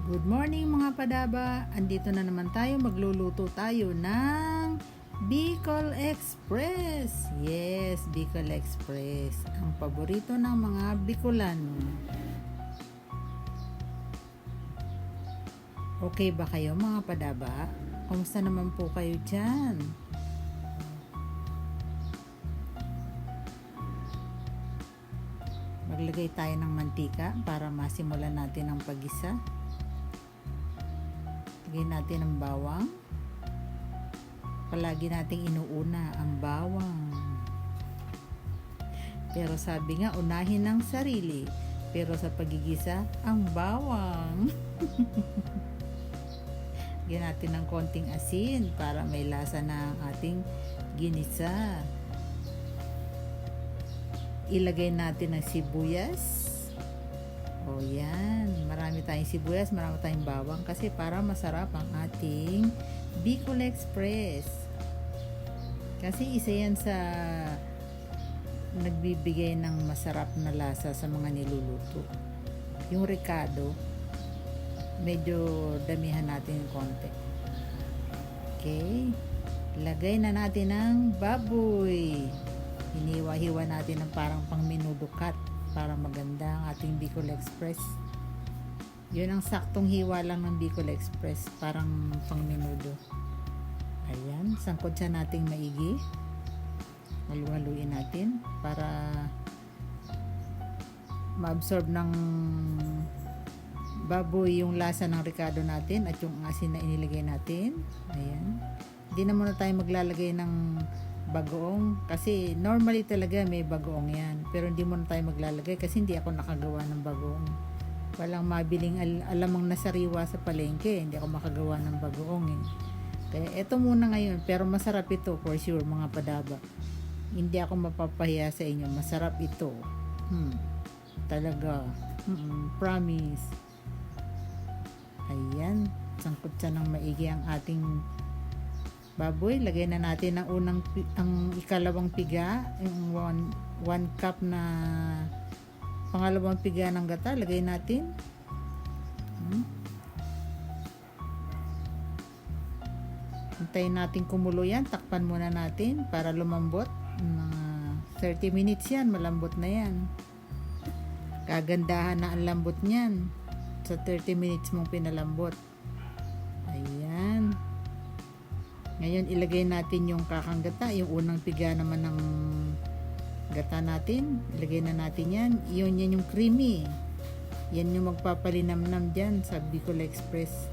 Good morning mga padaba! Andito na naman tayo, magluluto tayo ng Bicol Express. Yes, Bicol Express. Ang paborito ng mga Bicolano. Okay ba kayo mga padaba? Kumusta naman po kayo dyan? Maglagay tayo ng mantika para masimulan natin ang paggisa. Lagyan natin ang bawang. Palagi nating inuuna ang bawang. Pero sabi nga, unahin ng sarili. Pero sa pagigisa, ang bawang. Lagyan natin ng konting asin para may lasa na ang ating ginisa. Ilagay natin ang sibuyas. O yan, marami tayong sibuyas, marami tayong bawang kasi para masarap ang ating Bicol Express. Kasi isa yan sa nagbibigay ng masarap na lasa sa mga niluluto. Yung ricado, medyo damihan natin yung konti. Okay, lagay na natin ang baboy. Hiniwa-hiwa natin ng parang pang menudo cut para maganda ang ating Bicol Express. Yun ang saktong hiwa lang ng Bicol Express, parang pang menudo. Ayan, sangkot siya nating maigi. Halu-haluin natin para ma-absorb ng baboy yung lasa ng ricado natin at yung asin na inilagay natin. Ayan. Hindi na muna tayo maglalagay ng bagoong kasi normally talaga may bagoong yan, pero hindi muna tayo maglalagay kasi hindi ako nakagawa ng bagoong. Walang mabiling alamang nasariwa sa palengke, hindi ako makagawa ng bagoong eh. Kaya eto muna ngayon, pero masarap ito for sure mga padaba. Hindi ako mapapahiya sa inyo, masarap ito. Talaga, promise. Ayan, sangkot siya ng maigi ang ating baboy. Lagay na natin ang ikalawang piga, yung 1 cup na pangalawang piga ng gata, lagay natin. Hintayin natin kumulo yan, takpan muna natin para lumambot. Mga 30 minutes yan, malambot na yan. Kagandahan na ang lambot niyan sa 30 minutes mong pinalambot. Ayan. Ngayon, ilagay natin yung kakang gata, yung unang piga naman ng gata natin. Ilagay na natin yan. Yan yung creamy. Yan yung magpapalinamnam dyan sa Bicol Express.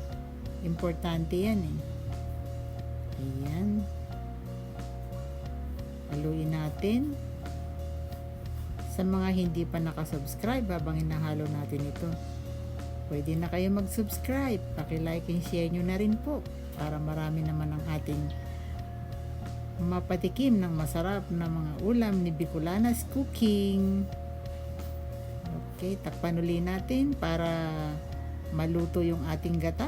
Importante yan eh. Ayan. Haluin natin. Sa mga hindi pa nakasubscribe, habang inahalo natin ito, pwede na kayo mag-subscribe. Paki-like and share nyo na rin po para marami naman ang ating mapatikim ng masarap na mga ulam ni Bicolanas Cooking. Okay, takpan ulit natin para maluto yung ating gata.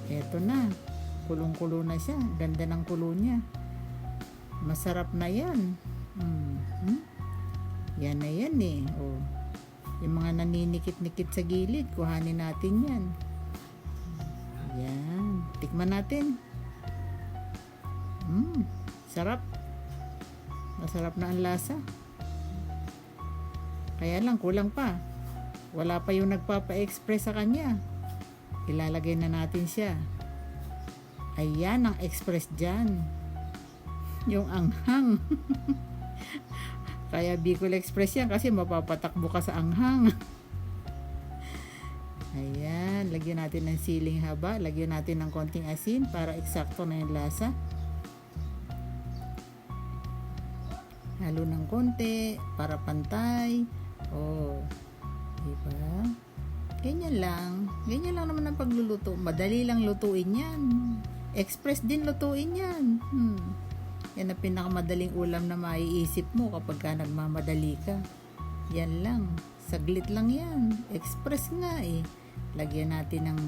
Eto na, kulong-kulo na siya. Ganda ng kulo niya. Masarap na yan. Yan na yan eh. Oh. Yung mga naninikit-nikit sa gilid, kuhanin natin yan. Yan. Tikman natin. Sarap. Masarap na ang lasa. Kaya lang, kulang pa. Wala pa yung nagpapa-express sa kanya. Ilalagay na natin siya. Ayan ang express dyan. Yung anghang. Kaya Bicol Express yan kasi mapapatakbo ka sa anghang. Ayan, lagyan natin ng siling haba, lagyan natin ng konting asin para eksakto na yung lasa. Halo ng konti para pantay. Oh, diba? Ganyan lang naman ang pagluluto. Madali lang lutuin yan. Express din lutuin yan. Yan ang pinakamadaling ulam na maiisip mo kapag ka nagmamadali ka. Yan lang. Saglit lang yan. Express nga eh. Lagyan natin ng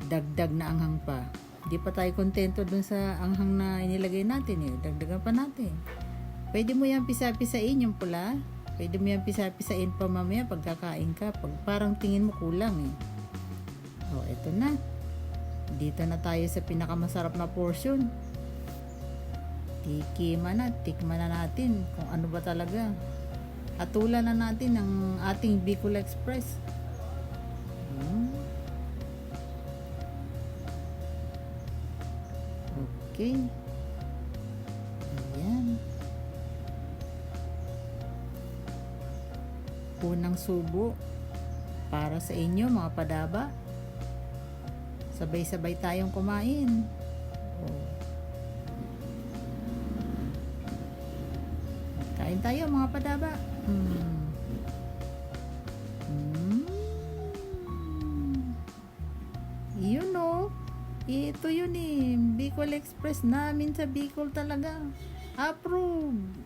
dagdag na anghang pa. Di pa tayo kontento dun sa anghang na inilagay natin eh. Dagdagan pa natin. Pwede mo yan pisa-pisain yung pula. Pwede mo yan pisa-pisain pa mamaya pagkakain ka. Pag parang tingin mo kulang eh. O, eto na. Dito na tayo sa pinakamasarap na portion. Tikman na natin kung ano ba talaga. Hatulan na natin ng ating Bicol Express. Okay. Ayan. Unang subo para sa inyo mga padaba. Sabay-sabay tayong kumain. Oh. Kain tayo mga padaba. Yun o. Ito yun eh. Bicol Express namin sa Bicol talaga. Approve.